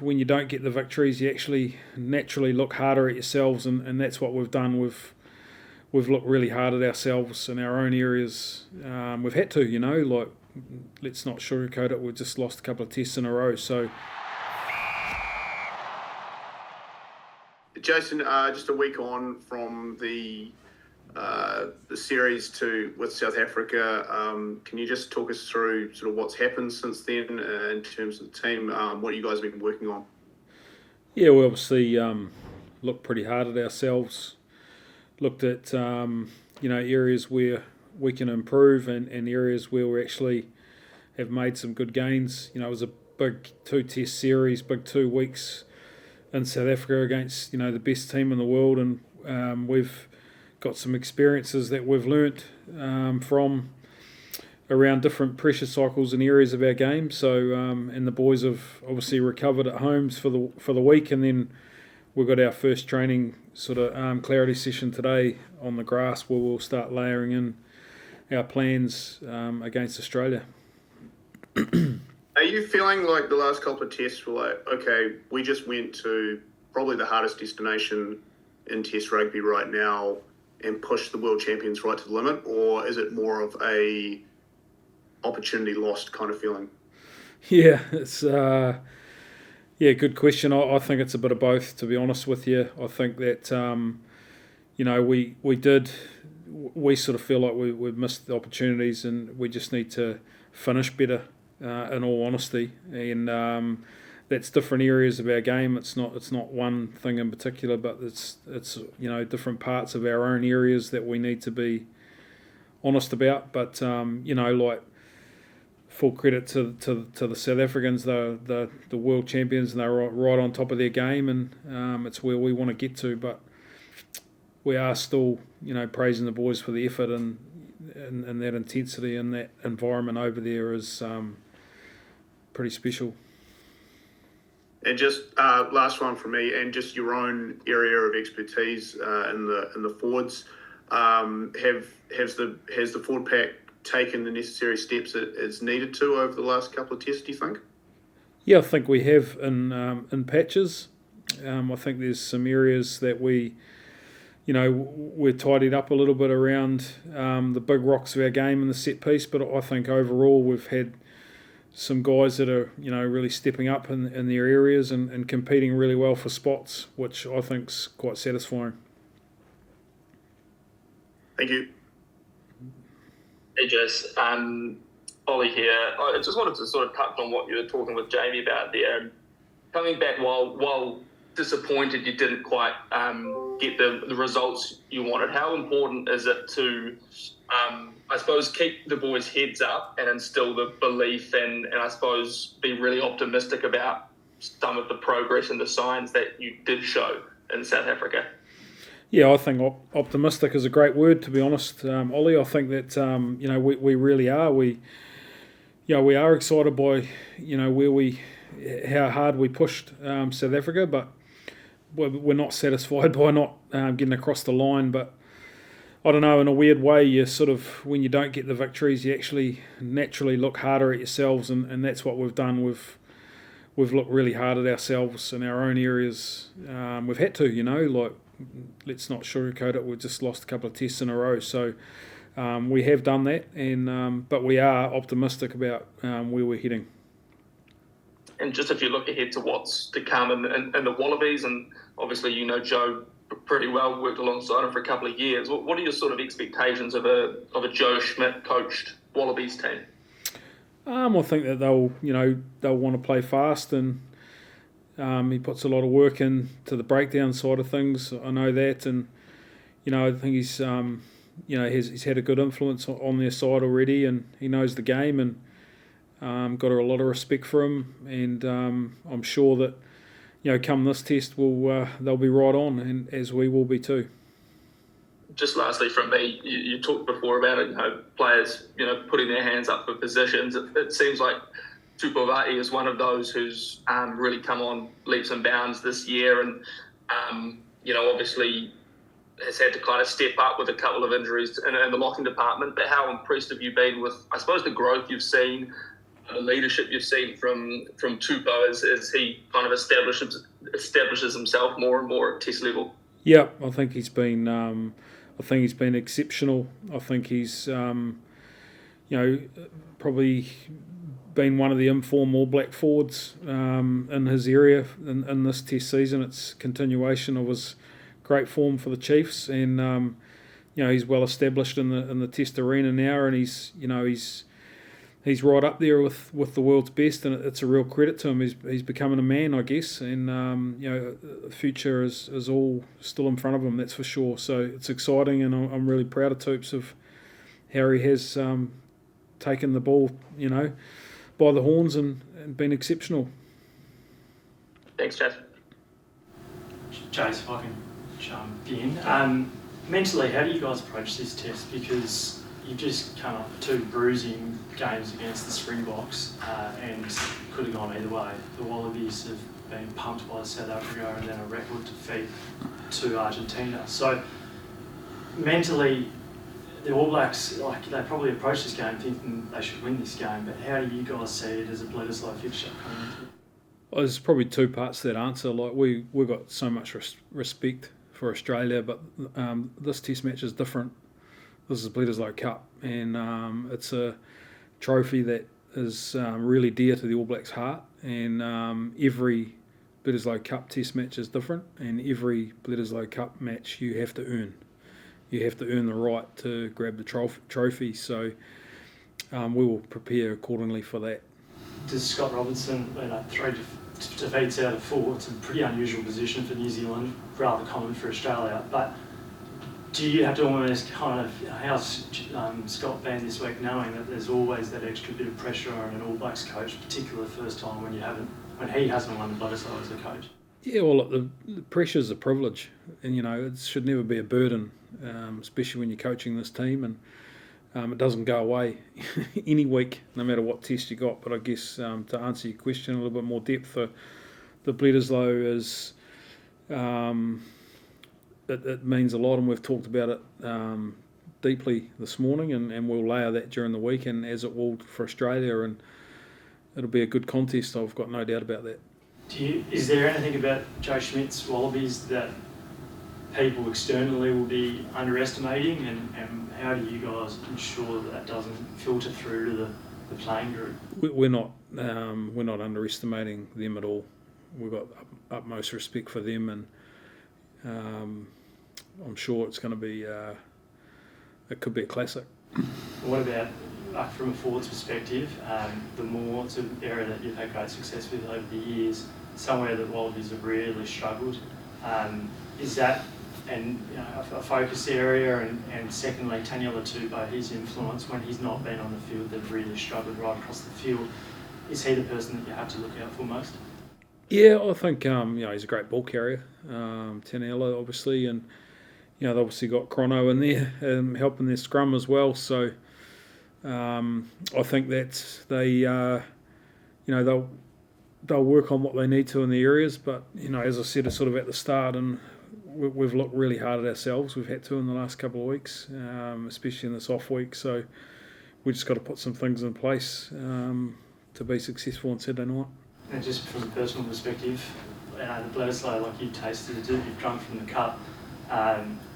when you don't get the victories, you actually naturally look harder at yourselves, and that's what we've done. We've looked really hard at ourselves in our own areas. We've had to, like, let's not sugarcoat it. We've just lost a couple of tests in a row, so. Jason, just a week on from the series with South Africa, can you just talk us through sort of what's happened since then in terms of the team, what you guys have been working on? Yeah, we obviously looked pretty hard at ourselves, looked at areas where we can improve and areas where we actually have made some good gains. It was a big 2-test series, big 2 weeks in South Africa against the best team in the world, and we've got some experiences that we've learnt from around different pressure cycles and areas of our game. So and the boys have obviously recovered at homes for the week, and then we've got our first training sort of clarity session today on the grass, where we'll start layering in our plans against Australia. Are you feeling like the last couple of tests were like, okay, we just went to probably the hardest destination in Test rugby right now and pushed the world champions right to the limit, or is it more of a opportunity lost kind of feeling? Yeah, it's good question. I think it's a bit of both, to be honest with you. I think that we sort of feel like we've missed the opportunities, and we just need to finish better. In all honesty, and that's different areas of our game. It's not one thing in particular, but it's different parts of our own areas that we need to be honest about. But like, full credit to the South Africans. They're the world champions, and they're right on top of their game, and it's where we want to get to. But we are still praising the boys for the effort and that intensity and that environment over there is pretty special. And just last one from me, and just your own area of expertise in the forwards. Has the forward pack taken the necessary steps it's needed to over the last couple of tests, do you think? Yeah, I think we have in patches. I think there's some areas that we're tidied up a little bit around the big rocks of our game in the set piece, but I think overall we've had some guys that are really stepping up in their areas and competing really well for spots, which I think's quite satisfying. Thank you. Hey Jase, Ollie here. I just wanted to sort of touch on what you were talking with Jamie about there. Coming back, while disappointed you didn't quite get the results you wanted, how important is it to, I suppose, keep the boys' heads up and instill the belief and I suppose be really optimistic about some of the progress and the signs that you did show in South Africa? Yeah, I think optimistic is a great word, to be honest, Ollie. I think that we really are. We are excited by how hard we pushed South Africa, but we're not satisfied by not getting across the line. But I don't know, in a weird way, you sort of, when you don't get the victories, you actually naturally look harder at yourselves, and that's what we've done. We've looked really hard at ourselves in our own areas. We've had to, like, let's not sugarcoat it. We've just lost a couple of tests in a row, so we have done that, and but we are optimistic about where we're heading. And just if you look ahead to what's to come in the Wallabies, and obviously Joe pretty well, worked alongside him for a couple of years. What are your sort of expectations of a Joe Schmidt coached Wallabies team? I think that they'll want to play fast, and he puts a lot of work into the breakdown side of things. I know that, and I think he's he's had a good influence on their side already, and he knows the game, and got a lot of respect for him, and I'm sure that come this test, they'll be right on, and as we will be too. Just lastly from me, you talked before about it, players putting their hands up for positions. It seems like Tupavati is one of those who's really come on leaps and bounds this year, and obviously has had to kind of step up with a couple of injuries in the locking department. But how impressed have you been with, I suppose, the growth you've seen the leadership you've seen from Tupou as he kind of establishes himself more and more at Test level? Yeah, I think he's been exceptional. I think he's probably been one of the informed All Black forwards in his area in this Test season. It's continuation of his great form for the Chiefs, and he's well established in the Test arena now, and he's right up there with the world's best, and it's a real credit to him. He's becoming a man, I guess, and the future is all still in front of him, that's for sure. So it's exciting, and I'm really proud of Toops of how he has taken the ball, by the horns and been exceptional. Thanks, Jase. Jase, if I can jump in. Mentally, how do you guys approach this test? Because you've just come up with 2 bruising games against the Springboks and could have gone either way. The Wallabies have been pumped by South Africa and then a record defeat to Argentina. So mentally, the All Blacks, they probably approach this game thinking they should win this game, but how do you guys see it as a Bledisloe fixture coming into it? Well, there's probably 2 parts to that answer. We've got so much respect for Australia, but this Test match is different. This is Bledisloe Cup, and it's a trophy that is really dear to the All Blacks' heart, and every Bledisloe Cup Test match is different, and every Bledisloe Cup match you have to earn. You have to earn the right to grab the trophy, so we will prepare accordingly for that. Does Scott Robinson, 3 defeats out of 4, it's a pretty unusual position for New Zealand, rather common for Australia, but do you have to almost how's Scott been this week, knowing that there's always that extra bit of pressure on an All Blacks coach, particularly the first time when he hasn't won the Bledisloe as a coach? Yeah, well, look, the pressure's a privilege, and it should never be a burden, especially when you're coaching this team, and it doesn't go away any week, no matter what test you got. But I guess to answer your question in a little bit more depth, the Bledisloe is it means a lot, and we've talked about it deeply this morning, and we'll layer that during the week, and as it will for Australia, and it'll be a good contest. I've got no doubt about that. Is there anything about Joe Schmidt's Wallabies that people externally will be underestimating, and how do you guys ensure that doesn't filter through to the playing group? We're not underestimating them at all. We've got utmost respect for them, and I'm sure it's going to be it could be a classic. What about from a forwards perspective, the more sort of area that you've had great success with over the years, somewhere that Wallabies have really struggled, is that a focus area, and secondly, Taniela Tupou, his influence when he's not been on the field, they've really struggled right across the field. Is he the person that you have to look out for most? Yeah, I think he's a great ball carrier, Taniela obviously, and they've obviously got Chrono in there helping their scrum as well. So I think that they'll work on what they need to in the areas, but as I said, it's sort of at the start, and we've looked really hard at ourselves. We've had to in the last couple of weeks, especially in this off week. So we just got to put some things in place to be successful on Saturday night. And just from a personal perspective, the Bledisloe, like you've tasted it, you've drunk from the cup.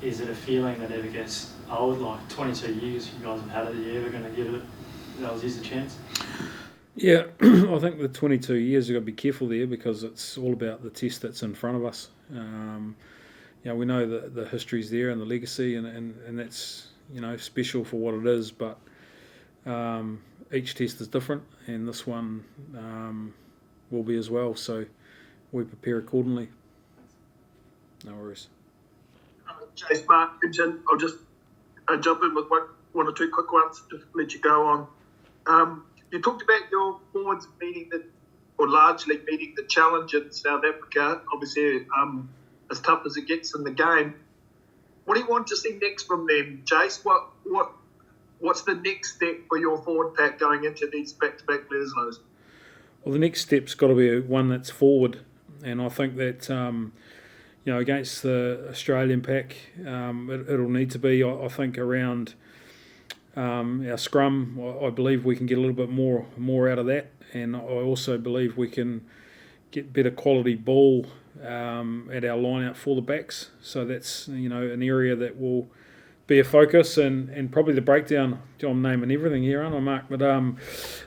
Is it a feeling that ever gets old? Like 22 years you guys have had it, are you ever going to give it the Aussies a chance? Yeah, I think the 22 years you've got to be careful there, because it's all about the test that's in front of us. We know that the history's there and the legacy, and that's special for what it is, but each test is different, and this one will be as well, so we prepare accordingly. No worries. Jase, Mark, Vincent, I'll just jump in with one or two quick ones to let you go on. You talked about your forwards largely meeting the challenge in South Africa, obviously as tough as it gets in the game. What do you want to see next from them, Jase? What's the next step for your forward pack going into these back-to-back Bledisloes? Well, the next step's got to be one that's forward, and I think that against the Australian pack, it'll need to be, I think, around Our scrum, I believe we can get a little bit more out of that, and I also believe we can get better quality ball at our line out for the backs. So that's an area that will be a focus, and probably the breakdown. I'm naming everything here, aren't I, Mark? But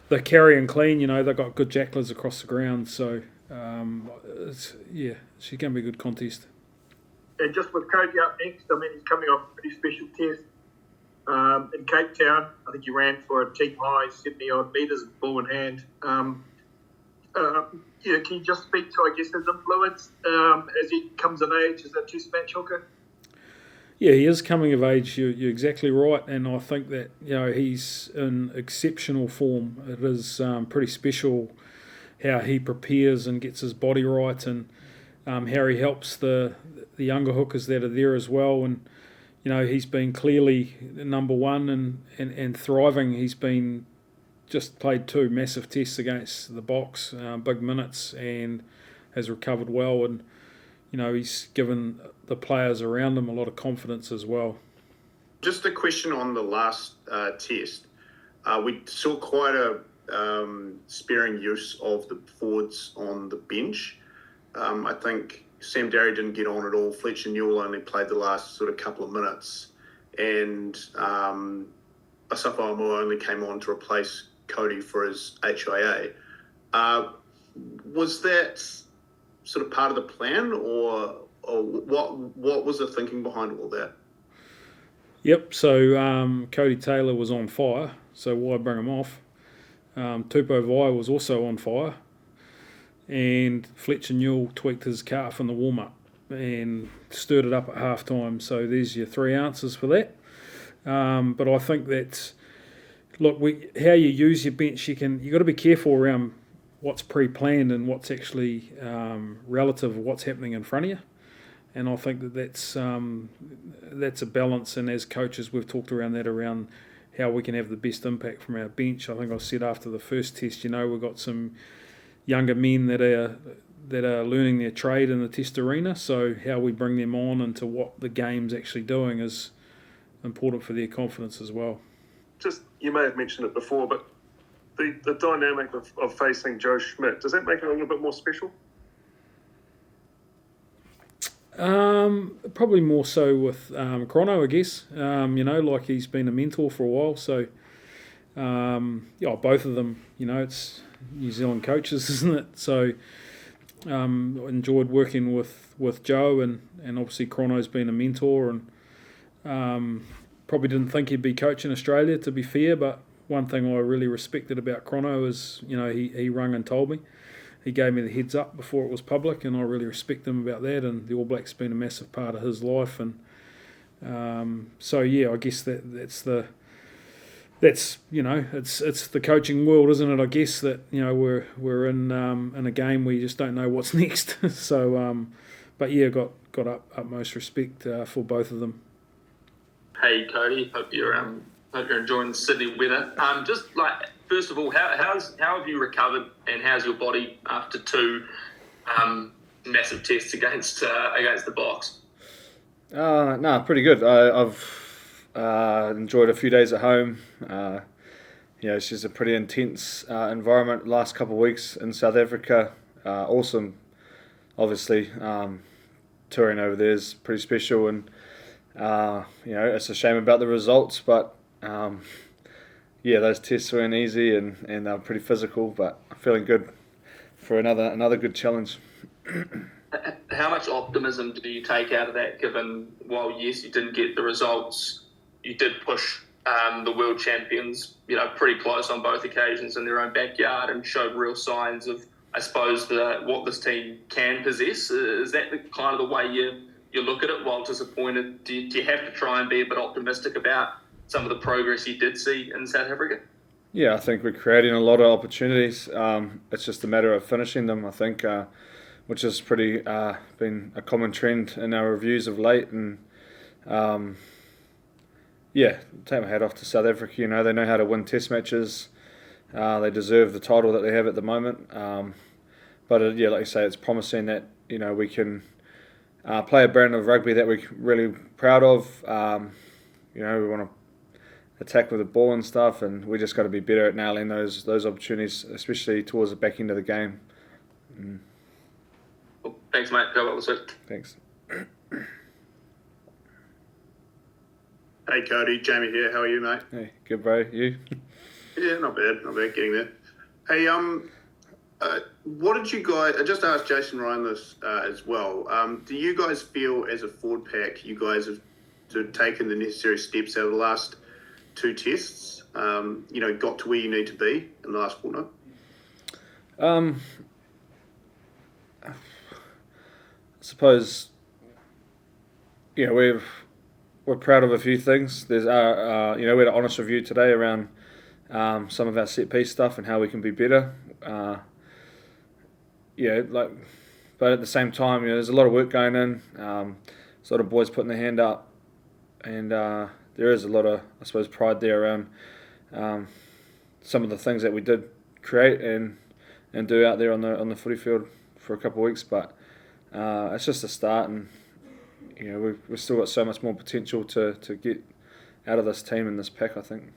the carry and clean, they've got good jacklers across the ground. So it's going to be a good contest. And just with Codie up next, I mean, he's coming off a pretty special test in Cape Town. I think he ran for a team high 70-odd metres, ball in hand. Can you just speak to, I guess, his influence as he comes of age as a test match hooker? Yeah, he is coming of age. You're exactly right, and I think that he's in exceptional form. It is pretty special how he prepares and gets his body right, and how he helps the younger hookers that are there as well. And he's been clearly number one and thriving. He's been just played 2 massive tests against the Box, big minutes, and has recovered well. And he's given the players around him a lot of confidence as well. Just a question on the last test. We saw quite a sparing use of the forwards on the bench. I think Sam Darry didn't get on at all. Fletcher Newell only played the last sort of couple of minutes. And Asafo Aumua only came on to replace Codie for his HIA. Was that sort of part of the plan, or what was the thinking behind all that? Yep, so Codie Taylor was on fire, so why bring him off? Tupou Vai was also on fire, and Fletcher Newell tweaked his calf in the warm-up and stirred it up at half-time, so there's your 3 answers for that. But I think that's, look, how you use your bench, you've got to be careful around what's pre-planned and what's actually relative of what's happening in front of you. And I think that's a balance. And as coaches, we've talked around how we can have the best impact from our bench. I think I said after the first test, we've got some younger men that are learning their trade in the test arena. So how we bring them on into what the game's actually doing is important for their confidence as well. Just, you may have mentioned it before, but the dynamic of facing Joe Schmidt, does that make it a little bit more special? Probably more so with Chrono, I guess. Like he's been a mentor for a while. So, both of them, it's New Zealand coaches, isn't it? So, I enjoyed working with Joe, and obviously Chrono's been a mentor, and probably didn't think he'd be coaching Australia, to be fair, but one thing I really respected about Chrono is, he rung and told me. He gave me the heads up before it was public, and I really respect him about that. And the All Blacks been a massive part of his life, and I guess it's the coaching world, isn't it? I guess that we're in a game where you just don't know what's next. So, got utmost respect for both of them. Hey Codie, hope you're enjoying the Sydney weather. Just like, first of all, how have you recovered, and how's your body after 2 massive tests against the Box? Pretty good. I've enjoyed a few days at home. It's just a pretty intense environment the last couple of weeks in South Africa. Awesome, obviously. Touring over there is pretty special, and it's a shame about the results, but those tests weren't easy, and they were pretty physical, but I'm feeling good for another good challenge. How much optimism do you take out of that, given, while yes, you didn't get the results, you did push the world champions, pretty close on both occasions in their own backyard, and showed real signs of, I suppose, what this team can possess? Is that the kind of the way you look at it? While disappointed, do you have to try and be a bit optimistic about some of the progress you did see in South Africa? Yeah, I think we're creating a lot of opportunities. It's just a matter of finishing them, I think, which has pretty been a common trend in our reviews of late. And take my hat off to South Africa. They know how to win test matches. They deserve the title that they have at the moment. But like you say, it's promising that we can play a brand of rugby that we're really proud of. We want attack with the ball and stuff, and we just got to be better at nailing those opportunities, especially towards the back end of the game. Cool. Thanks, mate. Go well this week. Thanks. Hey Codie, Jamie here. How are you, mate? Hey, good bro. You? Yeah, not bad. Getting there. Hey, what did you guys? I just asked Jason Ryan this as well. Do you guys feel, as a forward pack, you guys have sort of taken the necessary steps over the last 2 tests? Got to where you need to be in the last fortnight? I suppose, we're proud of a few things. There's we had an honest review today around some of our set piece stuff and how we can be better. But at the same time, there's a lot of work going in. Sort of boys putting their hand up, and there is a lot of, I suppose, pride there around some of the things that we did create and do out there on the footy field for a couple of weeks. But it's just a start, and we've still got so much more potential to get out of this team and this pack, I think.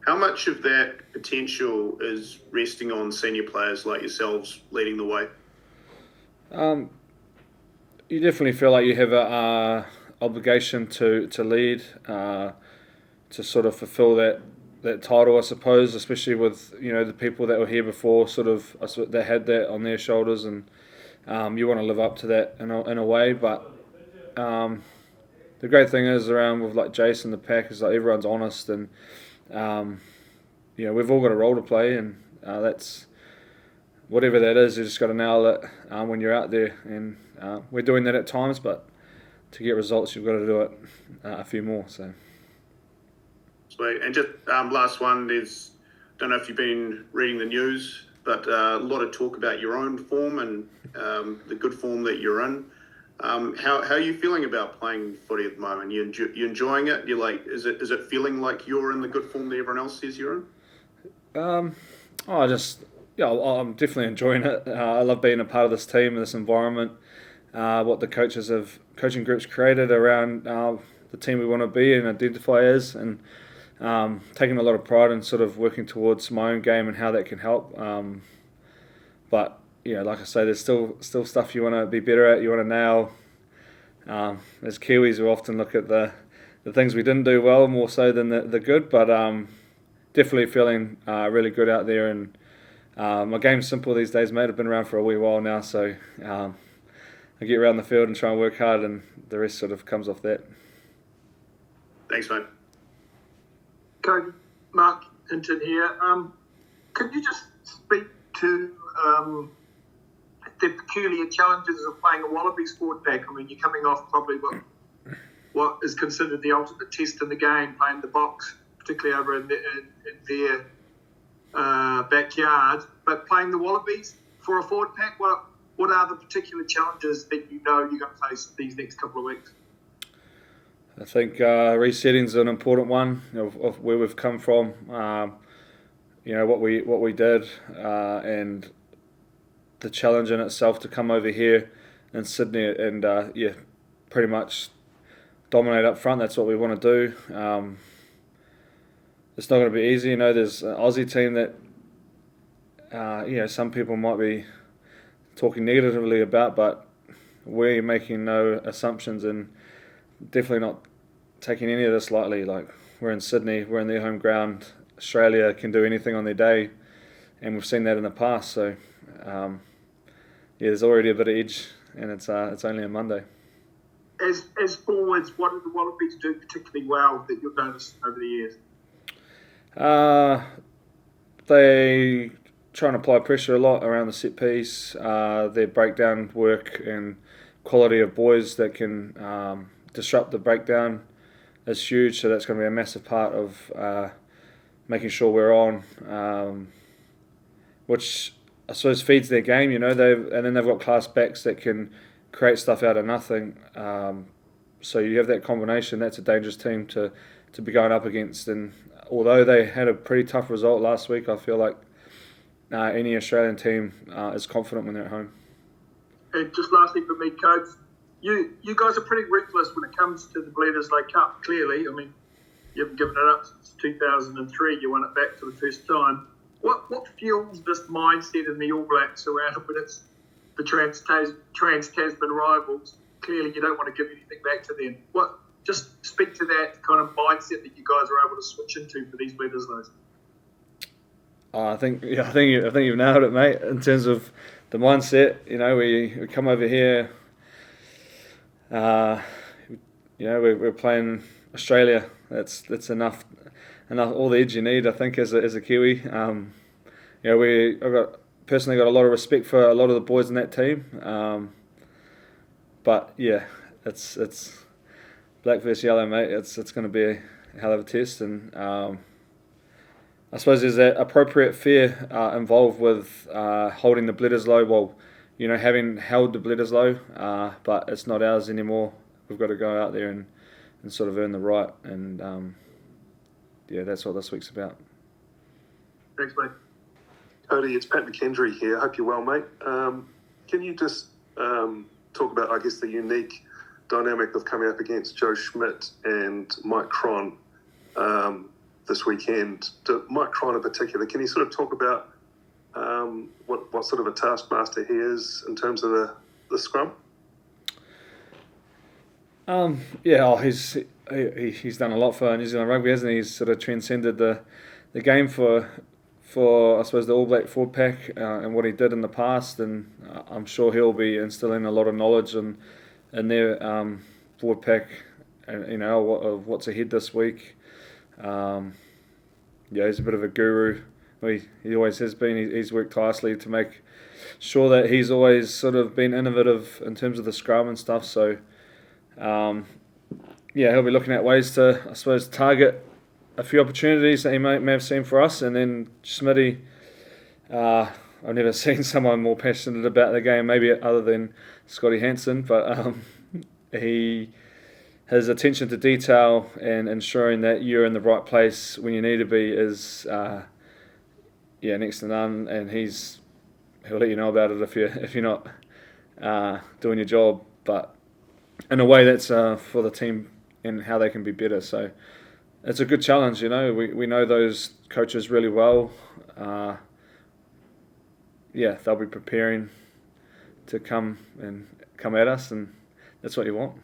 How much of that potential is resting on senior players like yourselves leading the way? You definitely feel like you have a obligation to lead, to sort of fulfill that title, I suppose, especially with the people that were here before, they had that on their shoulders, and you want to live up to that in a way. But the great thing is around with like Jase and the pack is like everyone's honest, and we've all got a role to play, and that's whatever that is. You just got to nail it when you're out there, and we're doing that at times. But to get results, you've got to do it a few more. So. Sweet. And just last one is, don't know if you've been reading the news, but a lot of talk about your own form and the good form that you're in. How are you feeling about playing footy at the moment? You enjoying it? You're like, is it feeling like you're in the good form that everyone else says you're in? I'm definitely enjoying it. I love being a part of this team and this environment. What the coaching groups created around the team we want to be and identify as, and taking a lot of pride in sort of working towards my own game and how that can help. But like I say, there's still stuff you want to be better at. You want to nail. As Kiwis, we often look at the things we didn't do well more so than the good. But definitely feeling really good out there, and my game's simple these days, mate. I've been around for a wee while now, so I get around the field and try and work hard, and the rest sort of comes off that. Thanks, mate. Codie, Mark Hinton here. Could you just speak to the peculiar challenges of playing a wallabies forward pack? I mean, you're coming off probably what is considered the ultimate test in the game, playing the box, particularly over in their backyard. But playing the wallabies for a forward pack, what are the particular challenges that you're going to face these next couple of weeks? I think resetting is an important one of where we've come from. What we did, and the challenge in itself to come over here in Sydney and pretty much dominate up front. That's what we want to do. It's not going to be easy. There's an Aussie team that some people might be talking negatively about, but we're making no assumptions and definitely not taking any of this lightly. Like, we're in Sydney, we're in their home ground. Australia can do anything on their day, and we've seen that in the past. So, there's already a bit of edge, and it's only a Monday. As forwards, what do the Wallabies do particularly well that you've noticed over the years? They try and apply pressure a lot around the set piece. Their breakdown work and quality of boys that can disrupt the breakdown is huge. So that's going to be a massive part of making sure we're on, which I suppose feeds their game. And then they've got class backs that can create stuff out of nothing. So you have that combination. That's a dangerous team to be going up against. And although they had a pretty tough result last week, I feel like any Australian team is confident when they're at home. And just lastly for me, Coach, you guys are pretty ruthless when it comes to the Bledisloe Cup, clearly. I mean, You haven't given it up since 2003. You won it back for the first time. What fuels this mindset in the All Blacks around when it's the Trans-Tasman rivals? Clearly, you don't want to give anything back to them. Just speak to that kind of mindset that you guys are able to switch into for these Bledisloes. I think you've nailed it, mate. In terms of the mindset, we come over here. We're playing Australia. That's enough. All the edge you need, I think, as a Kiwi. I've personally got a lot of respect for a lot of the boys in that team. But yeah, it's black versus yellow, mate. It's going to be a hell of a test, and I suppose there's that appropriate fear involved with holding the Bledisloe. Well, having held the Bledisloe, but it's not ours anymore. We've got to go out there and sort of earn the right, and that's what this week's about. Thanks, mate. Codie, it's Pat McKendry here. Hope you're well, mate. Can you just talk about, I guess, the unique dynamic of coming up against Joe Schmidt and Mike Cron this weekend? Mike Cron in particular, can you sort of talk about what sort of a taskmaster he is in terms of the scrum? He's done a lot for New Zealand rugby, hasn't he? He's sort of transcended the game for I suppose the All Black forward pack and what he did in the past, and I'm sure he'll be instilling a lot of knowledge in their forward pack, and of what's ahead this week. He's a bit of a guru. He always has been. He's worked tirelessly to make sure that he's always sort of been innovative in terms of the scrum and stuff. So, he'll be looking at ways to, I suppose, target a few opportunities that he may have seen for us. And then Smitty, I've never seen someone more passionate about the game, maybe other than Scotty Hansen, but his attention to detail and ensuring that you're in the right place when you need to be is next to none, and he'll let you know about it if you're not doing your job, but in a way that's for the team and how they can be better. So it's a good challenge, we know those coaches really well. They'll be preparing to come at us, and that's what you want.